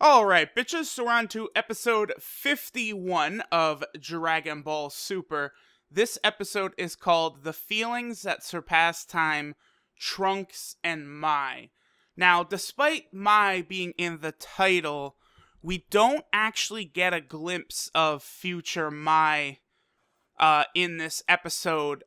Alright, bitches, so we're on to episode 51 of Dragon Ball Super. This episode is called The Feelings That Surpass Time, Trunks and Mai. Now, despite Mai being in the title, we don't actually get a glimpse of future Mai in this episode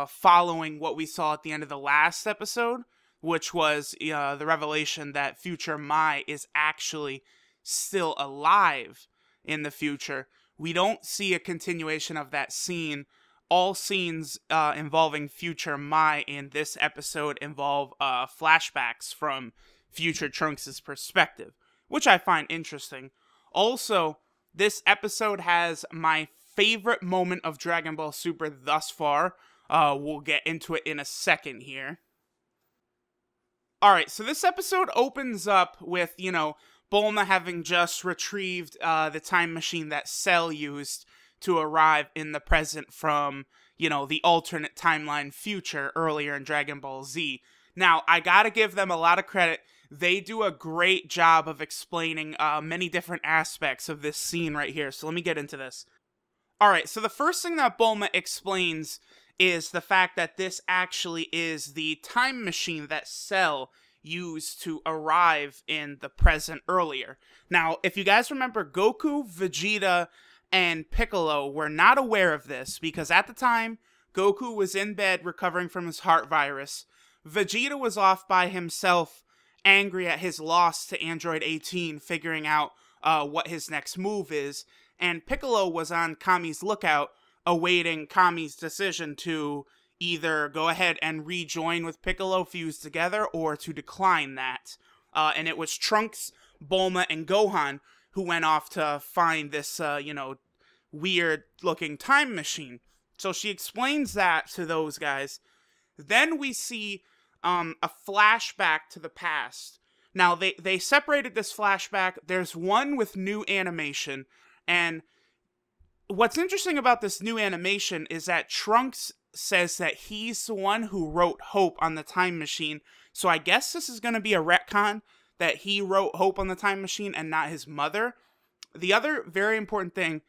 following what we saw at the end of the last episode, which was the revelation that future Mai is actually still alive in the future. We don't see a continuation of that scene. All scenes involving future Mai in this episode involve flashbacks from future Trunks' perspective, which I find interesting. Also, this episode has my favorite moment of Dragon Ball Super thus far. We'll get into it in a second here. Alright, so this episode opens up with, Bulma having just retrieved the time machine that Cell used to arrive in the present from, the alternate timeline future earlier in Dragon Ball Z. Now, I gotta give them a lot of credit. They do a great job of explaining many different aspects of this scene right here, so let me get into this. Alright, so the first thing that Bulma explains is the fact that this actually is the time machine that Cell used to arrive in the present earlier. Now, if you guys remember, Goku, Vegeta, and Piccolo were not aware of this because at the time, Goku was in bed recovering from his heart virus. Vegeta was off by himself, angry at his loss to Android 18, figuring out what his next move is. And Piccolo was on Kami's lookout, awaiting Kami's decision to either go ahead and rejoin with Piccolo fused together or to decline that. And it was Trunks, Bulma, and Gohan who went off to find this, weird-looking time machine. So she explains that to those guys. Then we see a flashback to the past. Now, they separated this flashback. There's one with new animation, and what's interesting about this new animation is that Trunks says that he's the one who wrote Hope on the time machine. So I guess this is going to be a retcon that he wrote Hope on the time machine and not his mother. The other very important thing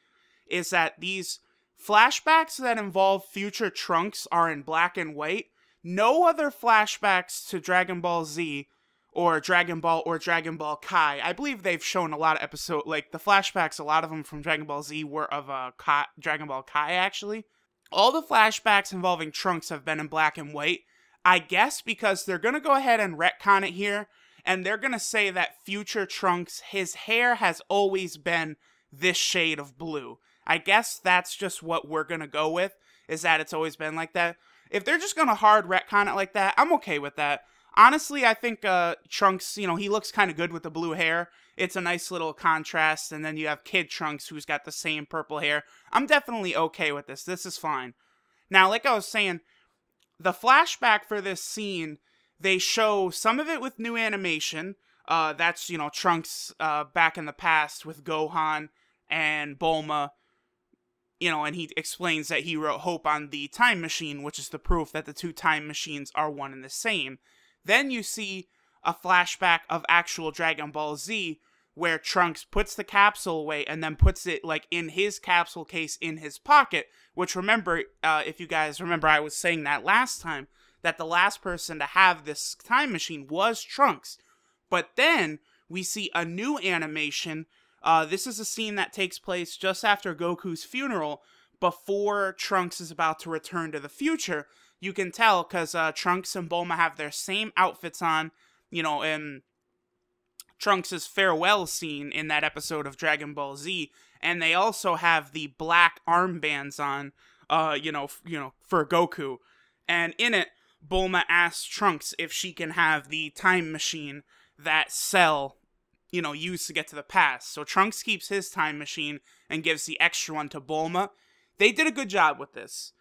is that these flashbacks that involve future Trunks are in black and white. No other flashbacks to Dragon Ball Z or Dragon Ball or Dragon Ball Kai. I believe they've shown a lot of episodes, like the flashbacks, a lot of them from Dragon Ball Z were of Dragon Ball Kai, actually. All the flashbacks involving Trunks have been in black and white. I guess because they're going to go ahead and retcon it here, and they're going to say that future Trunks, his hair has always been this shade of blue. I guess that's just what we're going to go with, is that it's always been like that. If they're just going to hard retcon it like that, I'm okay with that. Honestly, I think Trunks, he looks kind of good with the blue hair. It's a nice little contrast, and then you have Kid Trunks, who's got the same purple hair. I'm definitely okay with this. This is fine. Now, like I was saying, the flashback for this scene, they show some of it with new animation. That's, Trunks back in the past with Gohan and Bulma. And he explains that he wrote Hope on the time machine, which is the proof that the two time machines are one and the same. Then you see a flashback of actual Dragon Ball Z, where Trunks puts the capsule away and then puts it, in his capsule case in his pocket, which remember, if you guys remember, I was saying that last time, that the last person to have this time machine was Trunks. But then, we see a new animation. This is a scene that takes place just after Goku's funeral, before Trunks is about to return to the future. You can tell, because Trunks and Bulma have their same outfits on, in Trunks' farewell scene in that episode of Dragon Ball Z, and they also have the black armbands on, for Goku. And in it, Bulma asks Trunks if she can have the time machine that Cell, used to get to the past. So Trunks keeps his time machine and gives the extra one to Bulma. They did a good job with this.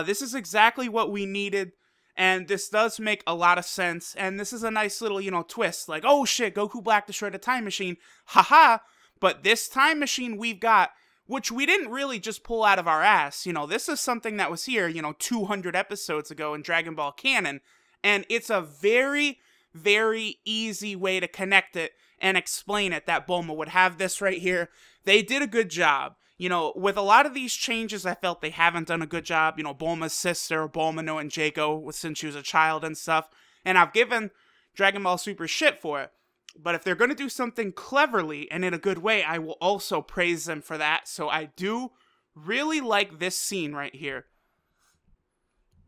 This is exactly what we needed. And this does make a lot of sense, and this is a nice little, twist, like, oh shit, Goku Black destroyed a time machine, haha, but this time machine we've got, which we didn't really just pull out of our ass, this is something that was here, 200 episodes ago in Dragon Ball canon, and it's a very, very easy way to connect it and explain it that Bulma would have this right here. They did a good job. You know, with a lot of these changes, I felt they haven't done a good job. You know, Bulma's sister, Bulma knowing Jaco since she was a child and stuff. And I've given Dragon Ball Super shit for it. But if they're going to do something cleverly and in a good way, I will also praise them for that. So I do really like this scene right here.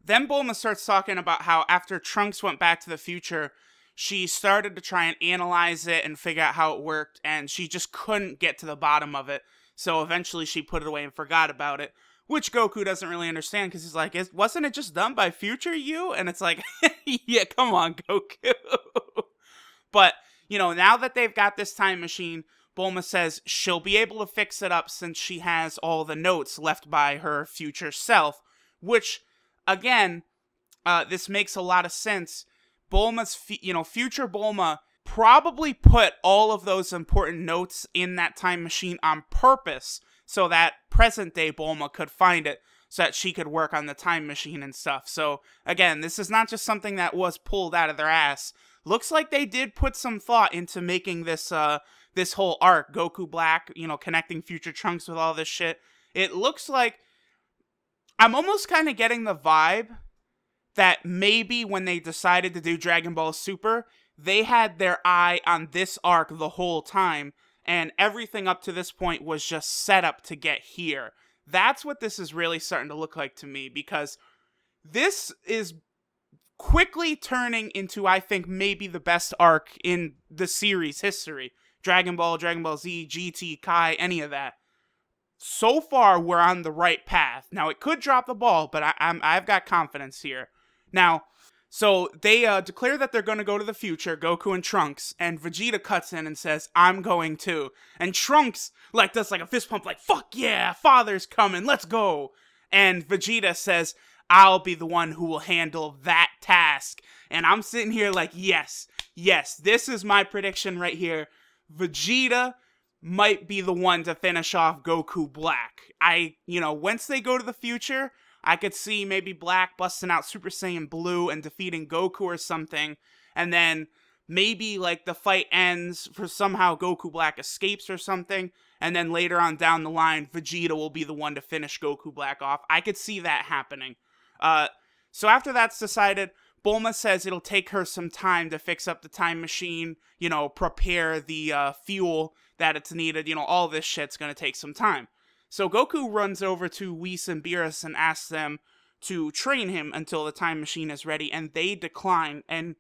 Then Bulma starts talking about how after Trunks went back to the future, she started to try and analyze it and figure out how it worked, and she just couldn't get to the bottom of it. So eventually she put it away and forgot about it, which Goku doesn't really understand because he's like, wasn't it just done by future you? And it's like, yeah, come on, Goku. But, you know, now that they've got this time machine, Bulma says she'll be able to fix it up since she has all the notes left by her future self, which, again, this makes a lot of sense. Bulma's, future Bulma probably put all of those important notes in that time machine on purpose so that present-day Bulma could find it so that she could work on the time machine and stuff. So, again, this is not just something that was pulled out of their ass. Looks like they did put some thought into making this, this whole arc, Goku Black, you know, connecting future Trunks with all this shit. It looks like I'm almost kind of getting the vibe that maybe when they decided to do Dragon Ball Super, they had their eye on this arc the whole time, and everything up to this point was just set up to get here. That's what this is really starting to look like to me, because this is quickly turning into, I think, maybe the best arc in the series history. Dragon Ball, Dragon Ball Z, GT, Kai, any of that. So far, we're on the right path. Now, it could drop the ball, but I've got confidence here. Now, so they declare that they're going to go to the future, Goku and Trunks, and Vegeta cuts in and says, I'm going too. And Trunks, like, does like a fist pump, like, fuck yeah, father's coming, let's go. And Vegeta says, I'll be the one who will handle that task. And I'm sitting here like, yes, this is my prediction right here. Vegeta might be the one to finish off Goku Black. Once they go to the future, I could see maybe Black busting out Super Saiyan Blue and defeating Goku or something, and then maybe, like, the fight ends for somehow Goku Black escapes or something, and then later on down the line, Vegeta will be the one to finish Goku Black off. I could see that happening. So after that's decided, Bulma says it'll take her some time to fix up the time machine, you know, prepare the fuel that it's needed, you know, all this shit's gonna take some time. So Goku runs over to Whis and Beerus and asks them to train him until the time machine is ready, and they decline, and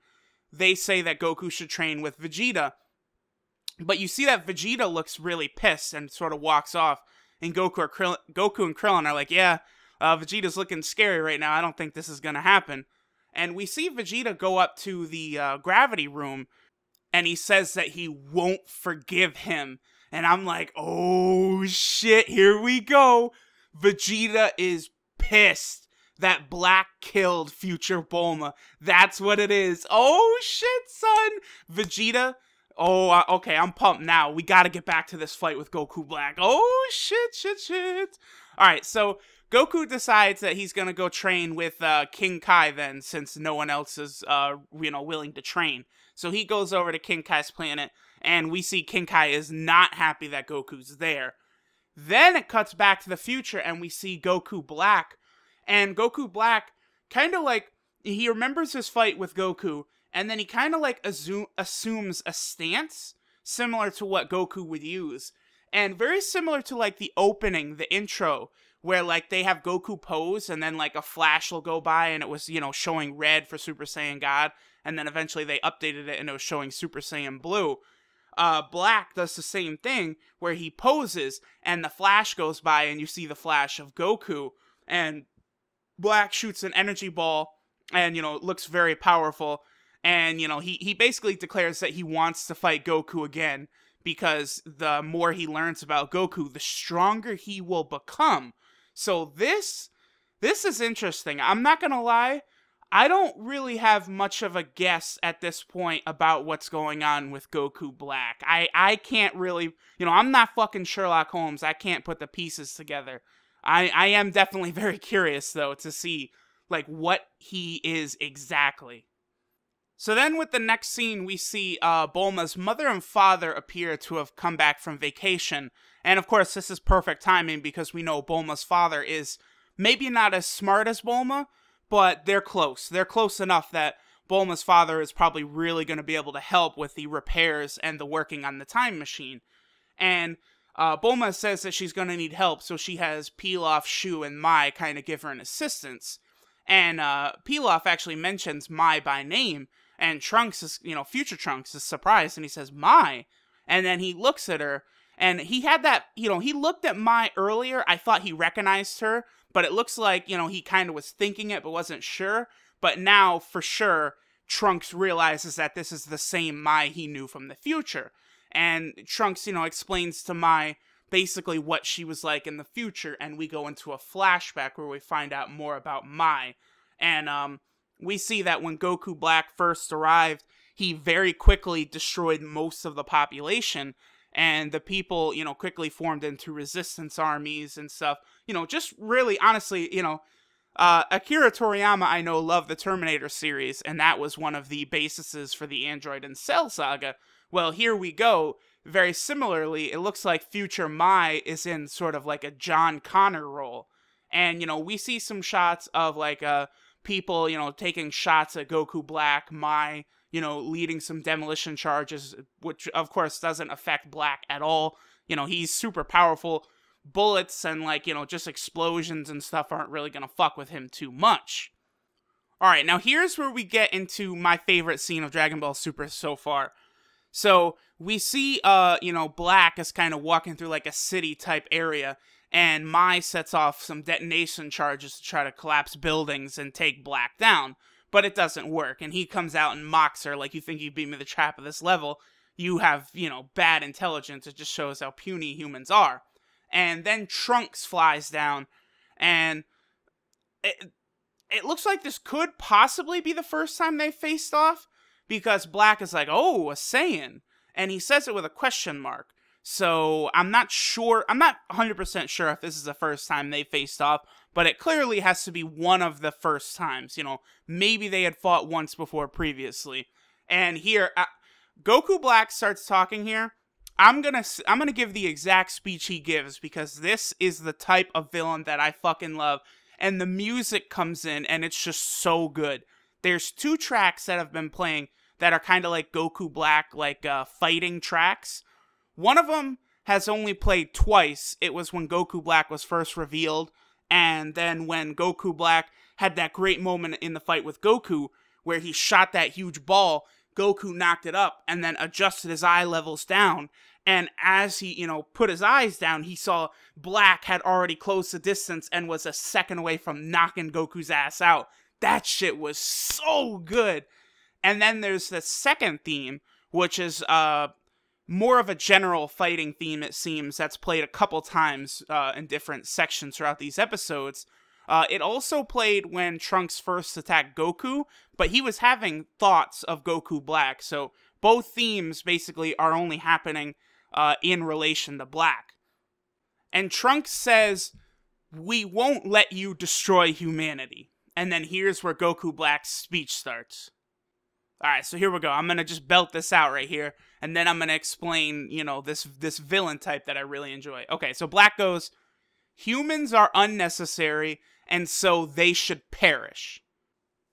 they say that Goku should train with Vegeta. But you see that Vegeta looks really pissed and sort of walks off, and Goku and Krillin are like, yeah, Vegeta's looking scary right now, I don't think this is gonna happen. And we see Vegeta go up to the gravity room, and he says that he won't forgive him. And I'm like, oh shit, here we go. Vegeta is pissed that Black killed future Bulma. That's what it is. Oh shit, son. Vegeta. Oh, okay, I'm pumped now. We gotta get back to this fight with Goku Black. Oh shit. Alright, so Goku decides that he's gonna go train with King Kai then, since no one else is, willing to train. So he goes over to King Kai's planet, and we see King Kai is not happy that Goku's there. Then it cuts back to the future, and we see Goku Black. And Goku Black kind of like, he remembers his fight with Goku, and then he kind of like assumes a stance similar to what Goku would use. And very similar to like the opening, the intro, where like they have Goku pose, and then like a flash will go by, and it was, showing red for Super Saiyan God. And then eventually they updated it, and it was showing Super Saiyan Blue. Black does the same thing, where he poses, and the flash goes by, and you see the flash of Goku, and Black shoots an energy ball, and, it looks very powerful, and, he basically declares that he wants to fight Goku again, because the more he learns about Goku, the stronger he will become. So this is interesting. I'm not gonna lie, I don't really have much of a guess at this point about what's going on with Goku Black. I can't really, I'm not fucking Sherlock Holmes. I can't put the pieces together. I am definitely very curious, though, to see, like, what he is exactly. So then with the next scene, we see Bulma's mother and father appear to have come back from vacation. And of course, this is perfect timing because we know Bulma's father is maybe not as smart as Bulma, but they're close. They're close enough that Bulma's father is probably really going to be able to help with the repairs and the working on the time machine. And Bulma says that she's going to need help, so she has Pilaf, Shu, and Mai kind of give her an assistance. And Pilaf actually mentions Mai by name, and Trunks is, future Trunks is surprised, and he says, Mai. And then he looks at her, and he had that, he looked at Mai earlier. I thought he recognized her, but it looks like, he kind of was thinking it, but wasn't sure. But now, for sure, Trunks realizes that this is the same Mai he knew from the future. And Trunks, explains to Mai basically what she was like in the future, and we go into a flashback where we find out more about Mai. And we see that when Goku Black first arrived, he very quickly destroyed most of the population, and the people, quickly formed into resistance armies and stuff. Just really, honestly, Akira Toriyama, I know, loved the Terminator series, and that was one of the bases for the Android and Cell saga. Well, here we go. Very similarly, it looks like future Mai is in sort of like a John Connor role. And, we see some shots of, like, people, taking shots at Goku Black, Mai, leading some demolition charges, which, of course, doesn't affect Black at all. He's super powerful. Bullets and, like, just explosions and stuff aren't really gonna fuck with him too much. Alright, now here's where we get into my favorite scene of Dragon Ball Super so far. So, we see, Black is kind of walking through, like, a city-type area, and Mai sets off some detonation charges to try to collapse buildings and take Black down. But it doesn't work, and he comes out and mocks her, like, you think you beat me to the trap of this level? You have, bad intelligence. It just shows how puny humans are. And then Trunks flies down, and it looks like this could possibly be the first time they faced off, because Black is like, oh, a Saiyan, and he says it with a question mark. So I'm not 100% sure if this is the first time they faced off, but it clearly has to be one of the first times. Maybe they had fought once before previously. And here, Goku Black starts talking here. I'm gonna give the exact speech he gives, because this is the type of villain that I fucking love. And the music comes in, and it's just so good. There's 2 tracks that have been playing that are kind of like Goku Black, like fighting tracks. One of them has only played twice. It was when Goku Black was first revealed, and then when Goku Black had that great moment in the fight with Goku, where he shot that huge ball, Goku knocked it up, and then adjusted his eye levels down, and as he, put his eyes down, he saw Black had already closed the distance and was a second away from knocking Goku's ass out. That shit was so good. And then there's the second theme, which is, more of a general fighting theme, it seems, that's played a couple times in different sections throughout these episodes. It also played when Trunks first attacked Goku, but he was having thoughts of Goku Black, so both themes basically are only happening in relation to Black. And Trunks says, we won't let you destroy humanity. And then here's where Goku Black's speech starts. Alright, so here we go. I'm gonna just belt this out right here, and then I'm gonna explain, this villain type that I really enjoy. Okay, so Black goes, humans are unnecessary, and so they should perish.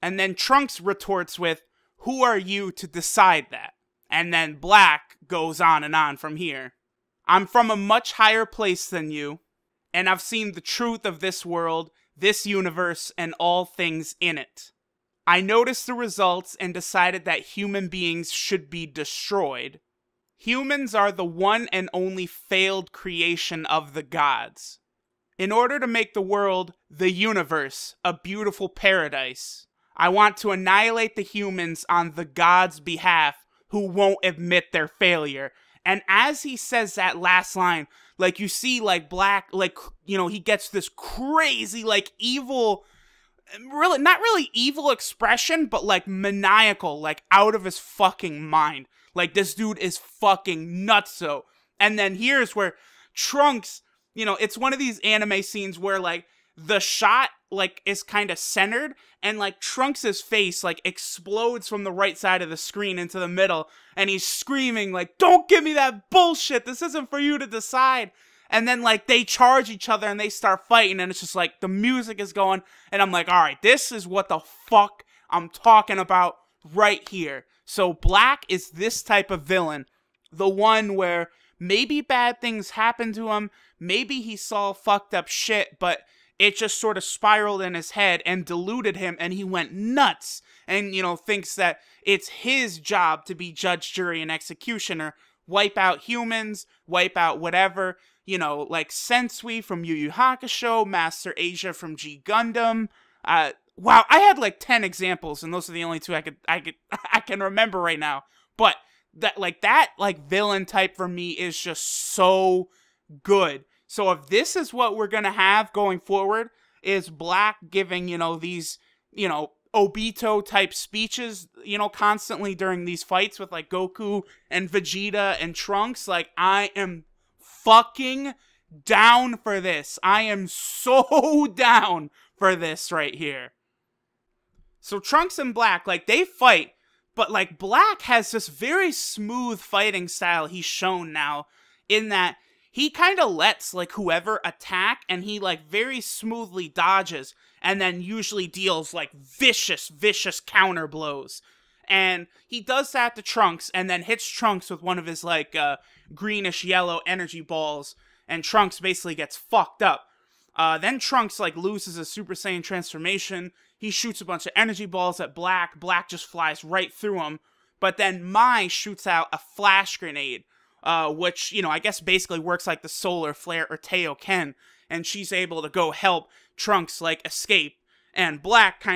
And then Trunks retorts with, who are you to decide that? And then Black goes on and on from here. I'm from a much higher place than you, and I've seen the truth of this world, this universe, and all things in it. I noticed the results and decided that human beings should be destroyed. Humans are the one and only failed creation of the gods. In order to make the world, the universe, a beautiful paradise, I want to annihilate the humans on the gods' behalf who won't admit their failure. And as he says that last line, like, you see, like, Black, like, he gets this crazy, like, evil, really, not really evil expression, but, like, maniacal, like, out of his fucking mind. Like, this dude is fucking nutso. And then here's where Trunks, it's one of these anime scenes where, like, the shot like is kind of centered, and like Trunks' face like explodes from the right side of the screen into the middle, and he's screaming like, "Don't give me that bullshit, this isn't for you to decide." And then like they charge each other and they start fighting, and it's just like the music is going, and I'm like, all right, this is what the fuck I'm talking about right here. So Black is this type of villain, the one where maybe bad things happened to him, maybe he saw fucked up shit, but it just sort of spiraled in his head and deluded him, and he went nuts, and, you know, thinks that it's his job to be judge, jury, and executioner, wipe out humans, wipe out whatever, you know, like Sensui from Yu Yu Hakusho, Master Asia from G Gundam. Wow, I had like 10 examples, and those are the only two I can remember right now. But that villain type for me is just so good. So if this is what we're gonna have going forward, is Black giving, you know, these, you know, Obito type speeches, you know, constantly during these fights with like Goku and Vegeta and Trunks, like, I am fucking down for this. I am so down for this right here. So Trunks and Black, like, they fight, but like Black has this very smooth fighting style he's shown now, in that he kind of lets like whoever attack, and he like very smoothly dodges, and then usually deals like vicious counter blows. And he does that to Trunks, and then hits Trunks with one of his like greenish yellow energy balls, and Trunks basically gets fucked up. Then Trunks like loses a Super Saiyan transformation. He shoots a bunch of energy balls at Black. Black just flies right through him. But then Mai shoots out a flash grenade, which, you know, I guess basically works like the solar flare or Teo-Ken, and she's able to go help Trunks like escape. And Black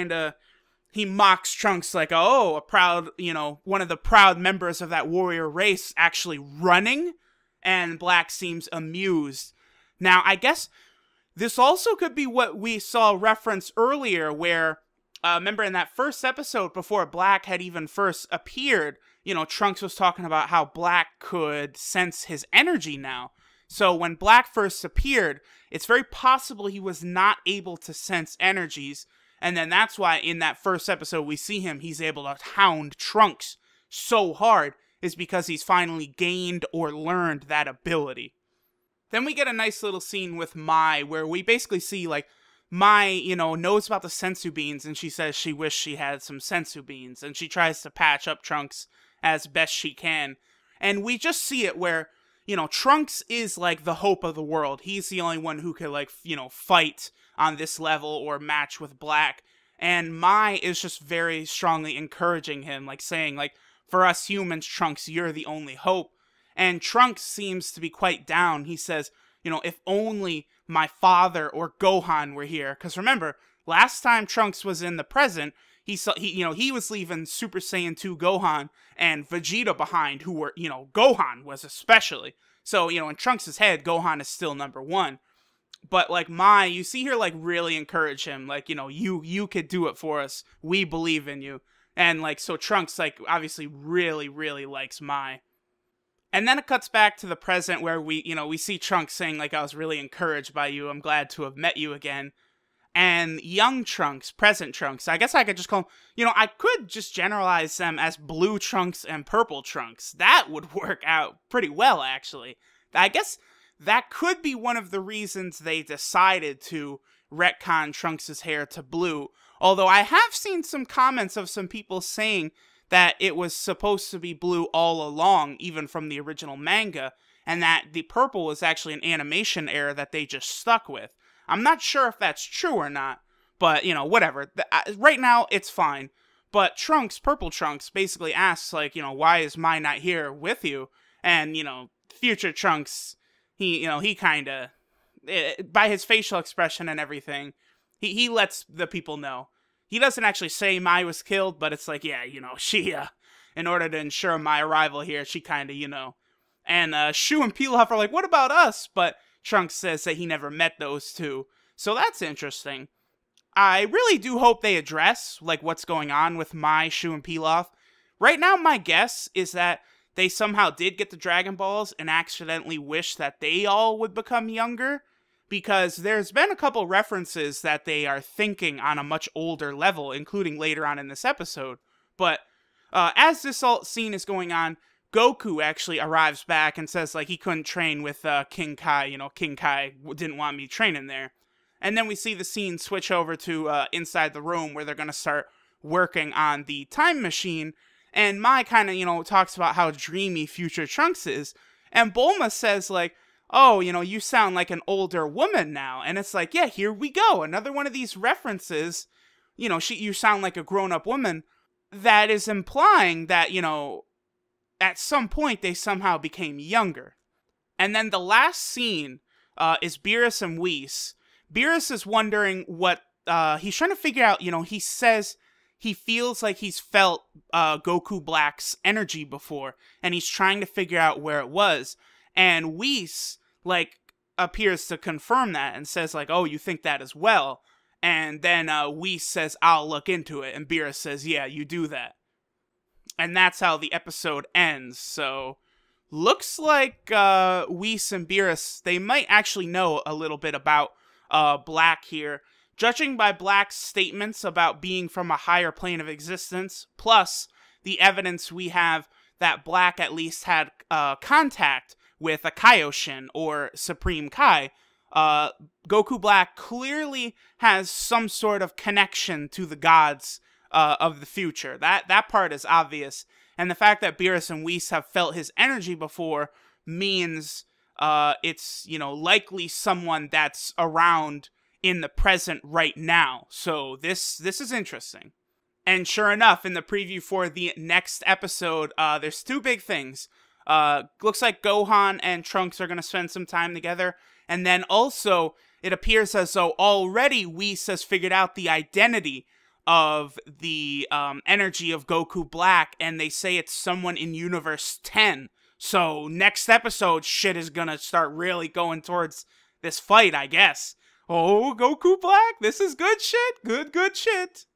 he mocks Trunks like, oh, a proud, you know, one of the proud members of that warrior race actually running, and Black seems amused. Now, I guess this also could be what we saw referenced earlier, where, remember in that first episode, before Black had even first appeared, you know, Trunks was talking about how Black could sense his energy now. So when Black first appeared, it's very possible he was not able to sense energies, and then that's why in that first episode we see he's able to hound Trunks so hard, is because he's finally gained or learned that ability. Then we get a nice little scene with Mai, where we basically see, like, Mai, you know, knows about the sensu beans, and she says she wished she had some sensu beans, and she tries to patch up Trunks as best she can. And we just see it where, you know, Trunks is, like, the hope of the world. He's the only one who could, like, you know, fight on this level or match with Black. And Mai is just very strongly encouraging him, like, saying, like, for us humans, Trunks, you're the only hope. And Trunks seems to be quite down. He says, you know, if only my father or Gohan were here. Because remember, last time Trunks was in the present, he was leaving Super Saiyan 2 Gohan and Vegeta behind, who were, you know, Gohan was especially. So, you know, in Trunks' head, Gohan is still number one. But, like, Mai, you see her, like, really encourage him. Like, you know, you could do it for us. We believe in you. And, like, so Trunks, like, obviously really, really likes Mai. And then it cuts back to the present, where we see Trunks saying, like, I was really encouraged by you. I'm glad to have met you again. And young Trunks, present Trunks, I guess I could just call him, you know, I could just generalize them as blue Trunks and purple Trunks. That would work out pretty well, actually. I guess that could be one of the reasons they decided to retcon Trunks' hair to blue. Although I have seen some comments of some people saying that it was supposed to be blue all along, even from the original manga, and that the purple was actually an animation error that they just stuck with. I'm not sure if that's true or not, but, you know, whatever. Right now, it's fine. But Trunks, purple Trunks, basically asks, like, you know, why is Mai not here with you? And, you know, future Trunks, he kind of, by his facial expression and everything, he lets the people know. He doesn't actually say Mai was killed, but it's like, yeah, you know, she, in order to ensure my arrival here, she kind of, you know. And Shu and Pilaf are like, what about us? But Trunks says that he never met those two. So that's interesting. I really do hope they address, like, what's going on with Mai, Shu, and Pilaf. Right now, my guess is that they somehow did get the Dragon Balls and accidentally wish that they all would become younger. because there's been a couple references that they are thinking on a much older level, including later on in this episode. But as this scene is going on, Goku actually arrives back and says, like, he couldn't train with King Kai. You know, King Kai didn't want me training there. And then we see the scene switch over to inside the room where they're going to start working on the time machine. And Mai kind of, you know, talks about how dreamy future Trunks is. And Bulma says, like, oh, you know, you sound like an older woman now. And it's like, yeah, here we go. Another one of these references. You know, you sound like a grown-up woman. That is implying that, you know, at some point they somehow became younger. And then the last scene is Beerus and Whis. Beerus is wondering what, he's trying to figure out, you know, he says he feels like he's felt Goku Black's energy before, and he's trying to figure out where it was. And Whis, like, appears to confirm that and says, like, oh, you think that as well? And then Whis says, I'll look into it. And Beerus says, yeah, you do that. And that's how the episode ends. So, looks like Whis and Beerus, they might actually know a little bit about Black here. Judging by Black's statements about being from a higher plane of existence, plus the evidence we have that Black at least had contact with a Kaioshin, or Supreme Kai, Goku Black clearly has some sort of connection to the gods of the future. That part is obvious. And the fact that Beerus and Whis have felt his energy before means it's, you know, likely someone that's around in the present right now. So this is interesting. And sure enough, in the preview for the next episode, there's two big things. Looks like Gohan and Trunks are going to spend some time together. And then also, it appears as though already Whis has figured out the identity of the energy of Goku Black, and they say it's someone in Universe 10. So next episode, shit is gonna start really going towards this fight, I guess. Oh, Goku Black, this is good shit. Good shit.